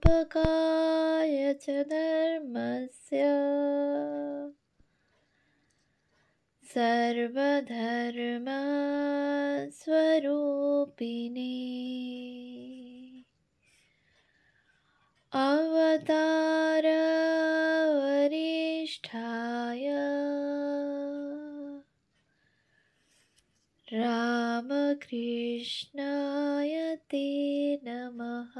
स्थापकाय च धर्मस्य सर्वधर्मस्वरूपिणे अवतारवरिष्ठाय রামকৃষ্ণায় তে নমঃ।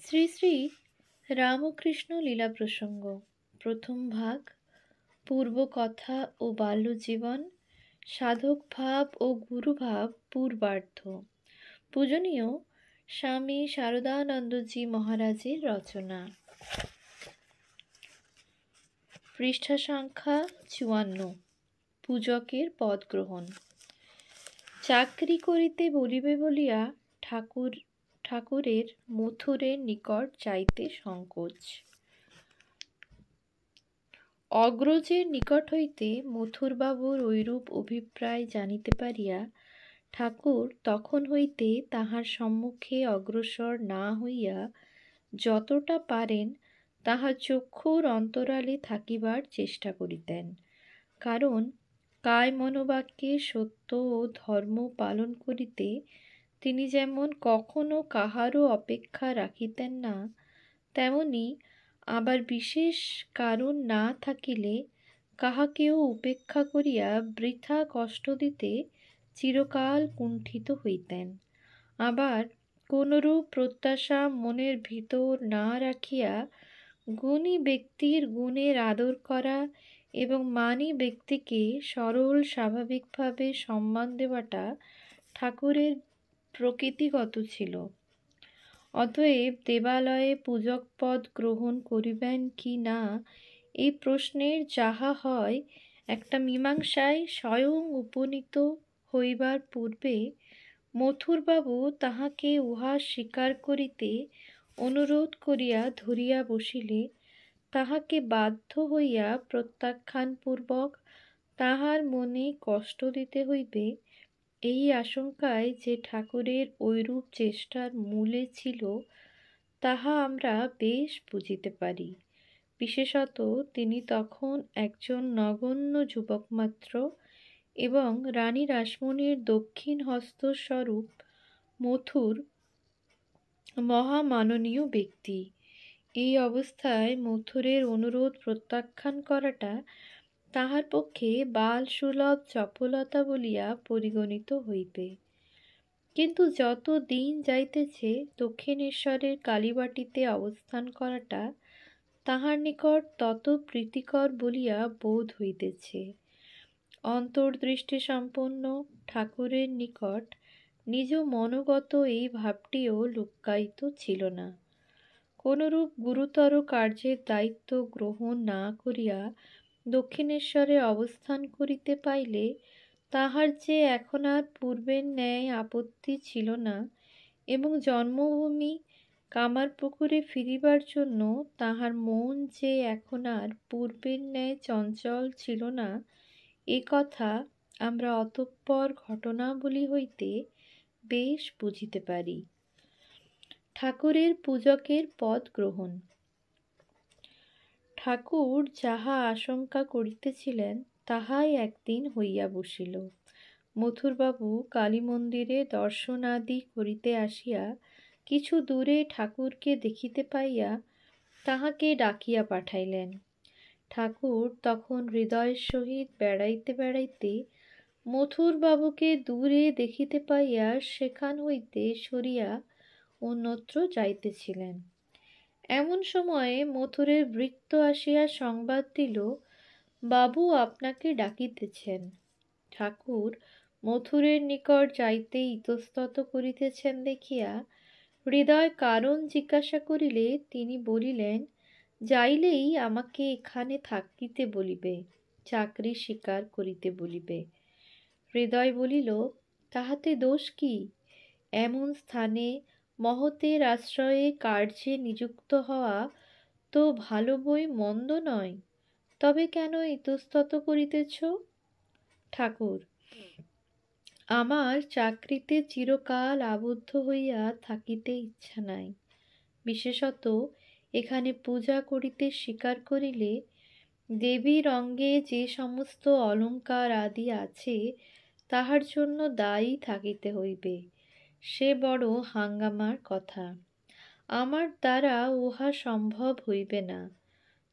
শ্রী শ্রী রামকৃষ্ণ লীলা প্রসঙ্গ, প্রথম ভাগ, পূর্বকথা ও বাল্যজীবন, সাধক ভাব ও গুরুভাব পূর্বার্ধ। পূজনীয় স্বামী শারদানন্দজি মহারাজের রচনা। পৃষ্ঠা সংখ্যা ৫৪। পূজকের পদ গ্রহণ। চাকরি করিতে বলিবে বলিয়া ঠাকুরের মথুরের নিকট যাইতে সংকোচ। অগ্রজের নিকট হইতে মথুরবাবুর ঐরূপ অভিপ্রায় জানিতে পারিয়া ঠাকুর তখন হইতে তাহার সম্মুখে অগ্রসর না হইয়া যতটা পারেন তাহার চক্ষুর অন্তরালে থাকিবার চেষ্টা করিতেন। কারণ কায় মনোবাক্যে সত্য ও ধর্ম পালন করিতে তিনি যেমন কখনো কাহারও অপেক্ষা রাখিতেন না, তেমনি আবার বিশেষ কারণ না থাকিলে কাহাকেও উপেক্ষা করিয়া বৃথা কষ্ট দিতে চিরকাল কুণ্ঠিত হইতেন। আবার কোনরূপ প্রত্যাশা মনের ভিতর না রাখিয়া গুণী ব্যক্তির গুণের আদর করা এবং মানী ব্যক্তিকে সরল স্বাভাবিকভাবে সম্মান দেওয়াটা ঠাকুরের প্রকৃতিগত ছিল। অতএব দেবালয়ে পূজক পদ গ্রহণ করিবেন কি না এই প্রশ্নের যাহা হয় একটা মীমাংসায় স্বয়ং উপনীত হইবার পূর্বে মথুরবাবু তাহাকে উহা স্বীকার করিতে অনুরোধ করিয়া ধরিয়া বসিলে তাহাকে বাধ্য হইয়া প্রত্যাখ্যানপূর্বক তাহার মনে কষ্ট দিতে হইবে, এই আশঙ্কায় যে ঠাকুরের ঐরূপ চেষ্টার মূলে ছিল তাহা আমরা বেশ বুঝিতে পারি। বিশেষত তিনি তখন একজন নগণ্য যুবক মাত্র এবং রানী রাসমণির দক্ষিণ হস্তস্বরূপ মথুর মহামাননীয় ব্যক্তি। এই অবস্থায় মথুরের অনুরোধ প্রত্যাখ্যান করাটা তাহার পক্ষে বালসুলভ চপলতা বলিয়া পরিগণিত হইবে। কিন্তু যত দিন যাইতেছে দক্ষিণেশ্বরের কালীবাটীতে অবস্থান করাটা তাহার নিকট তত প্রীতিকর বলিয়া বোধ হইতেছে। অন্তর্দৃষ্টি সম্পন্ন ঠাকুরের নিকট নিজ মনোগত এই ভাবটিও লুক্কায়িত ছিল না। কোনরূপ গুরুতর কার্যের দায়িত্ব গ্রহণ না করিয়া দক্ষিণেশ্বরে অবস্থান করিতে পাইলে তাহার যে এখন আর পূর্বের ন্যায় আপত্তি ছিল না এবং জন্মভূমি কামারপুকুরে ফিরিবার জন্য তাহার মন যে এখন আর পূর্বের ন্যায় চঞ্চল ছিল না, এ কথা আমরা অতঃপর ঘটনাবলী হইতে বেশ বুঝিতে পারি। ঠাকুরের পূজকের পদ গ্রহণ। ঠাকুর যাহা আশঙ্কা করিতেছিলেন তাহাই একদিন হইয়া বসিল। মথুরবাবু কালী মন্দিরে দর্শনাদি করিতে আসিয়া কিছু দূরে ঠাকুরকে দেখিতে পাইয়া তাহাকে ডাকিয়া পাঠাইলেন। ঠাকুর তখন হৃদয়ের সহিত বেড়াইতে বেড়াইতে মথুরবাবুকে দূরে দেখিতে পাইয়া সেখান হইতে সরিয়া অন্যত্র যাইতেছিলেন। এমন সময়ে মথুরের ভৃত্য আসিয়া সংবাদ দিল, বাবু আপনাকে ডাকিতেছেন। ঠাকুর মথুরের নিকট যাইতে ইতস্তত করিতেছেন দেখিয়া হৃদয় কারণ জিজ্ঞাসা করিলে তিনি বলিলেন, যাইলেই আমাকে এখানে থাকিতে বলিবে, চাকরি স্বীকার করিতে বলিবে। হৃদয় বলিল, তাহাতে দোষ কি? এমন স্থানে মহতের আশ্রয়ে কার্যে নিযুক্ত হওয়া তো ভালো বই মন্দ নয়, তবে কেন ইতস্তত করিতেছ? ঠাকুর, আমার চাকরিতে চিরকাল আবদ্ধ হইয়া থাকিতে ইচ্ছা নাই। বিশেষত এখানে পূজা করিতে স্বীকার করিলে দেবীর অঙ্গে যে সমস্ত অলঙ্কার আদি আছে তাহার জন্য দায়ী থাকিতে হইবে। সে বড় হাঙ্গামার কথা। আমার দ্বারা উহা সম্ভব হইবে না।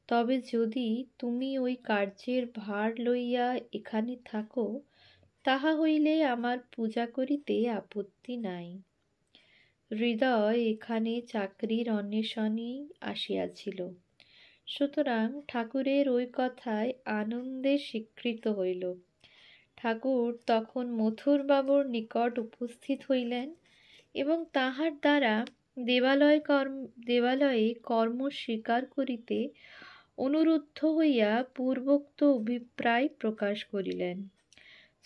তবে যদি তুমি ওই কার্যের ভার লইয়া এখানে থাকো, তাহা হইলে আমার পূজা করিতে আপত্তি নাই। হৃদয় এখানে চাকরির অন্বেষণেই আসিয়াছিল, সুতরাং ঠাকুরের ওই কথায় আনন্দে স্বীকৃত হইল। ঠাকুর তখন মথুরবাবুর নিকট উপস্থিত হইলেন এবং তাহার দ্বারা দেবালয়ে কর্ম স্বীকার করিতে অনুরুদ্ধ হইয়া পূর্বোক্ত অভিপ্রায় প্রকাশ করিলেন।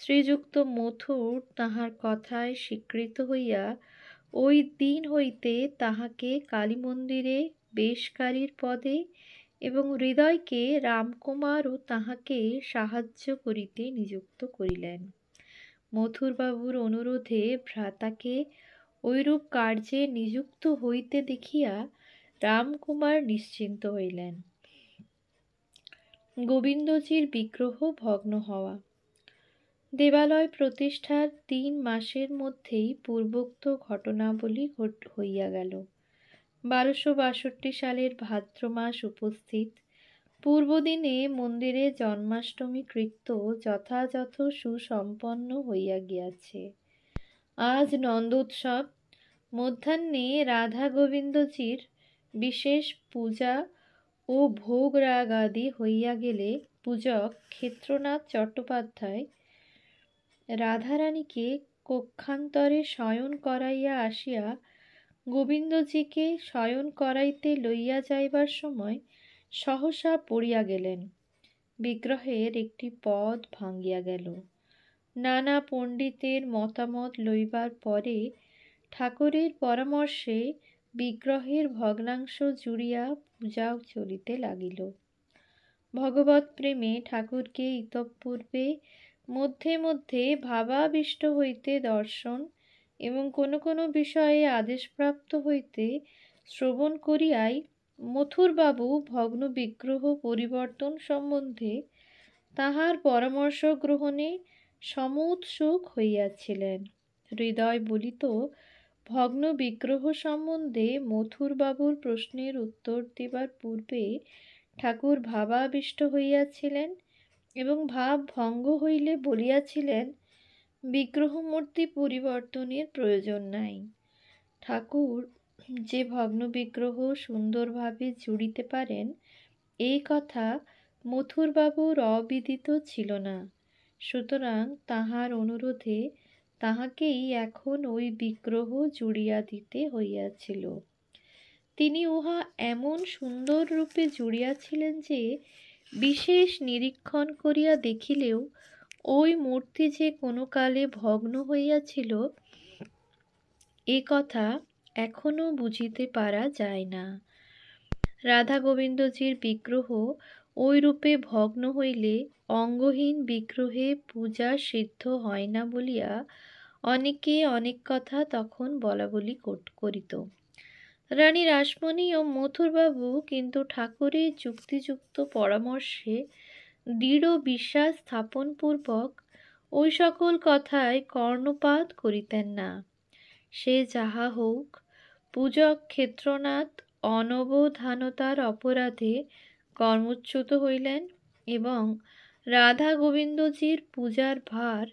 শ্রীযুক্ত মথুর তাহার কথায় স্বীকৃত হইয়া ওই দিন হইতে তাহাকে কালীমন্দিরে বেশকারীর পদে এবং হৃদয়কে রামকুমার ও তাহাকে সাহায্য করিতে নিযুক্ত করিলেন। মথুরবাবুর অনুরোধে ভ্রাতাকে ঐরূপ কার্যে নিযুক্ত হইতে দেখিয়া রামকুমার নিশ্চিন্ত হইলেন। গোবিন্দজির বিগ্রহ ভগ্ন হওয়া। দেবালয় প্রতিষ্ঠার ৩ মাসের মধ্যেই পূর্বোক্ত ঘটনাবলী হইয়া গেল। ১২৬২ সালের ভাদ্র মাস উপস্থিত। পূর্বদিনে মন্দিরে জন্মাষ্টমী কৃত্য যথাযথ সুসম্পন্ন হইয়া গিয়াছে। আজ নন্দোৎসব। মধ্যাহ্নে রাধা গোবিন্দজির বিশেষ পূজা ও ভোগ রাগ আদি হইয়া গেলে পূজক ক্ষেত্রনাথ চট্টোপাধ্যায় রাধারানীকে কক্ষান্তরে শয়ন করাইয়া আসিয়া গোবিন্দজিকে শয়ন করাইতে লইয়া যাইবার সময় সহসা পড়িয়া গেলেন। বিগ্রহের একটি পদ ভাঙ্গিয়া গেল। নানা পণ্ডিতের মতামত লইবার পরে ঠাকুরের পরামর্শে বিগ্রহের ভগ্নাংশ জুড়িয়া পূজা চলিতে লাগিল। ভগবৎ প্রেমে ঠাকুরকে ইতঃপূর্বে মধ্যে মধ্যে ভাবাবিষ্ট হইতে দর্শন এবং কোনো কোনো বিষয়ে আদেশপ্রাপ্ত হইতে শ্রবণ করিয়াই মথুরবাবু ভগ্ন বিগ্রহ পরিবর্তন সম্বন্ধে তাহার পরামর্শ গ্রহণে সমুৎসুক হইয়াছিলেন। হৃদয় বলিত, ভগ্ন বিগ্রহ সম্বন্ধে মথুরবাবুর প্রশ্নের উত্তর দিবার পূর্বে ঠাকুর ভাবাবিষ্ট হইয়াছিলেন এবং ভাব ভঙ্গ হইলে বলিয়াছিলেন, বিগ্রহমূর্তি পরিবর্তনের প্রয়োজন নাই। ঠাকুর যে ভগ্ন বিগ্রহ সুন্দরভাবে জুড়িতে পারেন, এই কথা মথুরবাবুর অবিদিত ছিল না। সুতরাং তাহার অনুরোধে তাহাকেই এখন ওই বিগ্রহ জুড়িয়া দিতে হইয়াছিল। তিনি উহা এমন সুন্দর রূপে জুড়িয়াছিলেন যে বিশেষ নিরীক্ষণ করিয়া দেখিলেও ওই মূর্তি যে কোনো কালে ভগ্ন হইয়াছিল এ কথা এখনো বুঝিতে পারা যায় না। রাধা গোবিন্দজির বিগ্রহ ওই রূপে ভগ্ন হইলে অঙ্গহীন বিগ্রহে পূজা সিদ্ধ হয় না বলিয়া অনেকে অনেক কথা তখন বলাবলি করিত। রানী রাসমণি ও মথুরবাবু কিন্তু ঠাকুরের যুক্তিযুক্ত পরামর্শে দৃঢ় বিশ্বাস স্থাপনপূর্বক ওই সকল কথায় কর্ণপাত করিতেন না। সে যাহা হউক, পূজক ক্ষেত্রনাথ অনবধানতার অপরাধে কর্মচ্যুত হইলেন এবং রাধা গোবিন্দজির পূজার ভার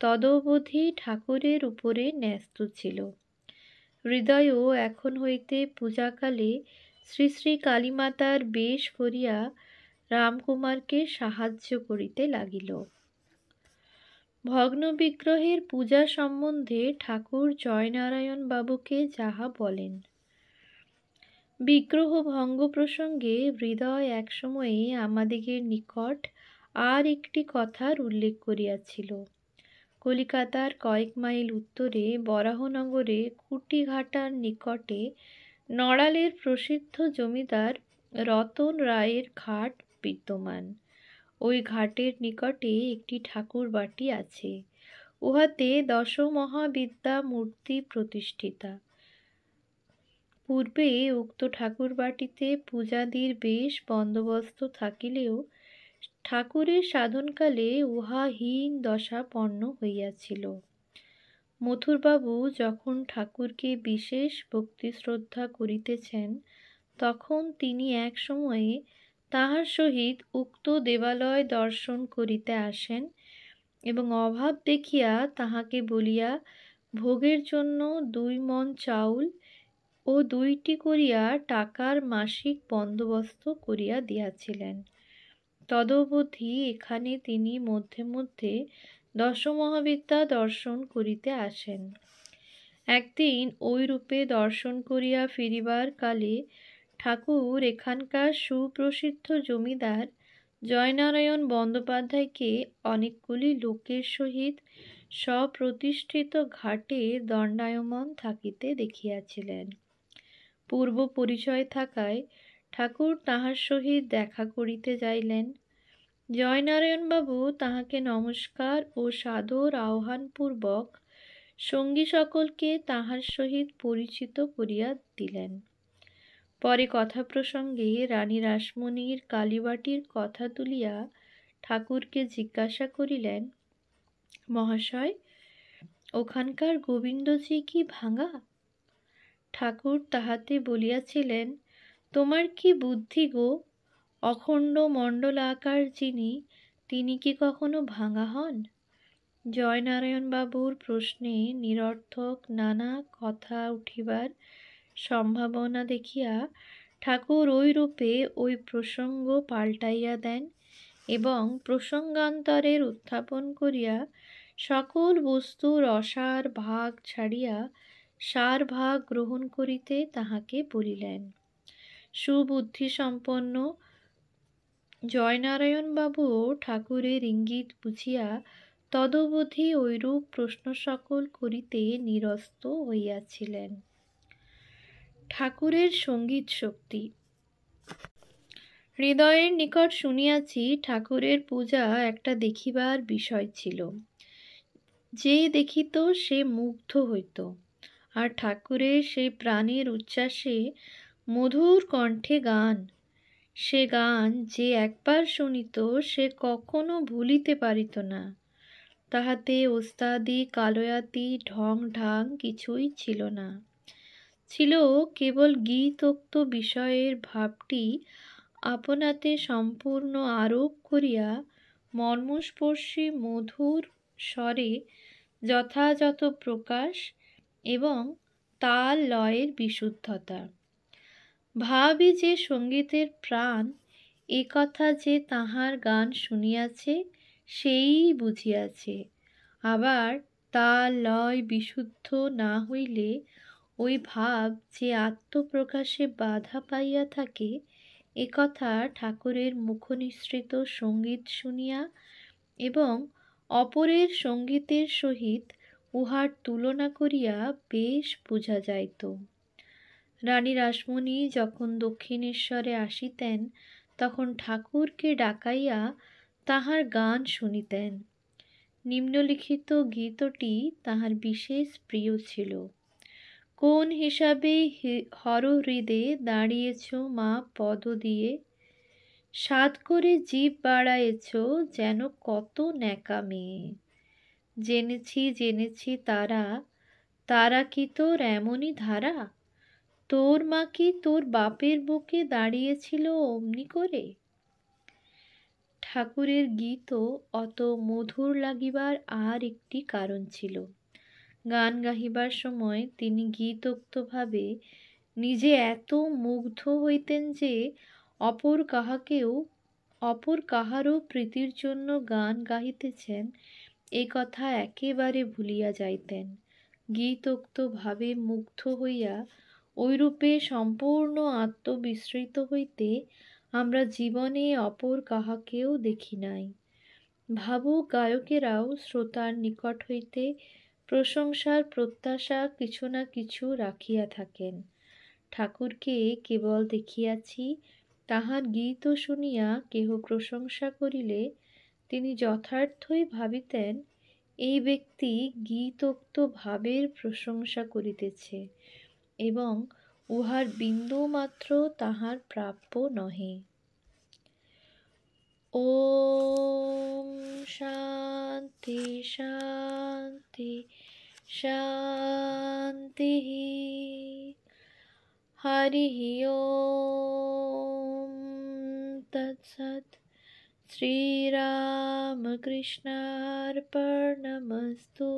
তদবধি ঠাকুরের উপরে ন্যস্ত ছিল। হৃদয়ও এখন হইতে পূজাকালে শ্রী শ্রী কালীমাতার বেশ করিয়া রামকুমারকে সাহায্য করিতে লাগিল। ভগ্ন বিগ্রহের পূজা সম্বন্ধে ঠাকুর জয়নারায়ণ বাবুকে যাহা বলেন। বিগ্রহ ভঙ্গ প্রসঙ্গে হৃদয় একসময়ে আমাদিগের নিকট আর একটি কথার উল্লেখ করিয়াছিল। কলিকাতার কয়েক মাইল উত্তরে বরাহনগরে কুটিঘাটার নিকটে নড়ালের প্রসিদ্ধ জমিদার রতন রায়ের ঘাট বিদ্যমান। ওই ঘাটের নিকটে একটি ঠাকুর বাটি আছে। উহাতে দশমহাবিদ্যা মূর্তি প্রতিষ্ঠিতা। পূর্বে উক্ত ঠাকুরবাটিতে পূজাদির বেশ বন্দোবস্ত থাকিলেও ঠাকুরের সাধনকালে উহা হীন দশাপন্ন হইয়াছিল। মথুরবাবু যখন ঠাকুরকে বিশেষ ভক্তি শ্রদ্ধা করিতেছেন, তখন তিনি এক সময়ে তাহার সহিত উক্ত দেবালয় দর্শন করিতে আসেন এবং অভাব দেখিয়া তাহাকে বলিয়া ভোগের জন্য 2 মণ চাউল ও 2টি করিয়া টাকার মাসিক বন্দোবস্ত করিয়া দিয়াছিলেন। তদবধি এখানে তিনি মধ্যে মধ্যে দশমহাবিদ্যা দর্শন করিতে আসেন। একদিন ঐরূপে দর্শন করিয়া ফিরিবার কালে ঠাকুর এখানকার সুপ্রসিদ্ধ জমিদার জয়নারায়ণ বন্দ্যোপাধ্যায়কে অনেকগুলি লোকের সহিত স্বপ্রতিষ্ঠিত ঘাটে দণ্ডায়মান থাকিতে দেখিয়াছিলেন। পূর্ব পরিচয় থাকায় ঠাকুর তাহার সহিত দেখা করিতে যাইলেন। জয়নারায়ণবাবু তাহাকে নমস্কার ও সাদর আহ্বানপূর্বক সঙ্গী সকলকে তাহার সহিত পরিচিত করিয়া দিলেন। পরে কথা প্রসঙ্গে রানী রাসমণির কালীবাটির কথা তুলিয়া ঠাকুরকে জিজ্ঞাসা করিলেন, মহাশয়, ওখানকার গোবিন্দজি কি ভাঙা? ঠাকুর তাহাতে বলিয়াছিলেন, তোমার কি বুদ্ধি গো, অখণ্ড মণ্ডলাকার যিনি, তিনি কি কখনো ভাঙা হন? জয়নারায়ণবাবুর প্রশ্নে নিরর্থক নানা কথা উঠিবার সম্ভাবনা দেখিয়া ঠাকুর ওইরূপে ওই প্রসঙ্গ পাল্টাইয়া দেন এবং প্রসঙ্গান্তরের উত্থাপন করিয়া সকল বস্তুর অসার ভাগ ছাড়িয়া সার ভাগ গ্রহণ করিতে তাহাকে বলিলেন। সুবুদ্ধিসম্পন্ন জয়নারায়ণবাবুও ঠাকুরের ইঙ্গিত বুঝিয়া তদবধি ঐরূপ প্রশ্ন সকল করিতে নিরস্ত হইয়াছিলেন। ঠাকুরের সঙ্গীত শক্তি। হৃদয়ের নিকট শুনিয়াছি ঠাকুরের পূজা একটা দেখিবার বিষয় ছিল। যে দেখিত সে মুগ্ধ হইত, আর ঠাকুরের সেই প্রাণের উচ্ছ্বাসে মধুর কণ্ঠে গান, সে গান যে একবার শুনিত সে কখনো ভুলিতে পারিত না। তাহাতে ওস্তাদি কালয়াতি ঢং ঢাং কিছুই ছিল না, ছিল কেবল গীতোক্ত বিষয়ের ভাবটি আপনাতে সম্পূর্ণ আরোপ করিয়া মর্মস্পর্শী মধুর স্বরে যথাযথ প্রকাশ এবং তাল লয়ের বিশুদ্ধতা। ভাবই যে সঙ্গীতের প্রাণ, এ কথা যে তাহার গান শুনিয়াছে সেই বুঝিয়াছে। আবার তাল লয় বিশুদ্ধ না হইলে ওই ভাব যে আত্মপ্রকাশে বাধা পাইয়া থাকে, এ কথা ঠাকুরের মুখনিসৃত সঙ্গীত শুনিয়া এবং অপরের সঙ্গীতের সহিত উহার তুলনা করিয়া বেশ বুঝা যাইত। রানী রাসমণি যখন দক্ষিণেশ্বরে আসিতেন, তখন ঠাকুরকে ডাকাইয়া তাহার গান শুনিতেন। নিম্নলিখিত গীতটি তাহার বিশেষ প্রিয় ছিল। কোন হিসাবে হরহৃদে দাঁড়িয়েছ মা পদ দিয়ে, সাধ করে জীব বাড়ায়েছ যেন কত ন্যাকা মেয়ে। জেনেছি জেনেছি তারা, তারা কি তোর এমনই ধারা? তোর মা কি তোর বাপের বুকে দাঁড়িয়েছিল অমনি করে? ঠাকুরের গীতও অত মধুর লাগিবার আর একটি কারণ ছিল। গান গাহিবার সময় তিনি গীতোক্তভাবে নিজে এত মুগ্ধ হইতেন যে অপর কাহারও প্রীতির জন্য গান গাহিতেছেন এ কথা একেবারে ভুলিয়া যাইতেন। গীতোক্তভাবে মুগ্ধ হইয়া ঐরূপে সম্পূর্ণ আত্মবিস্মৃত হইতে আমরা জীবনে অপর কাহাকেও দেখি নাই। ভাবুক গায়কেরাও শ্রোতার নিকট হইতে প্রশংসার প্রত্যাশা কিছু না কিছু রাখিয়া থাকেন। ঠাকুরকে কেবল দেখিয়াছি, তাহার গীত শুনিয়া কেহ প্রশংসা করিলে তিনি যথার্থই ভাবিতেন, এই ব্যক্তি গীতোক্ত ভাবের প্রশংসা করিতেছে এবং উহার বিন্দুমাত্র তাহার প্রাপ্য নহে। ওম শান্তি শান্তি শান্তি। হরি ওম তৎসৎ। শ্রীরামকৃষ্ণার্পণমস্তু।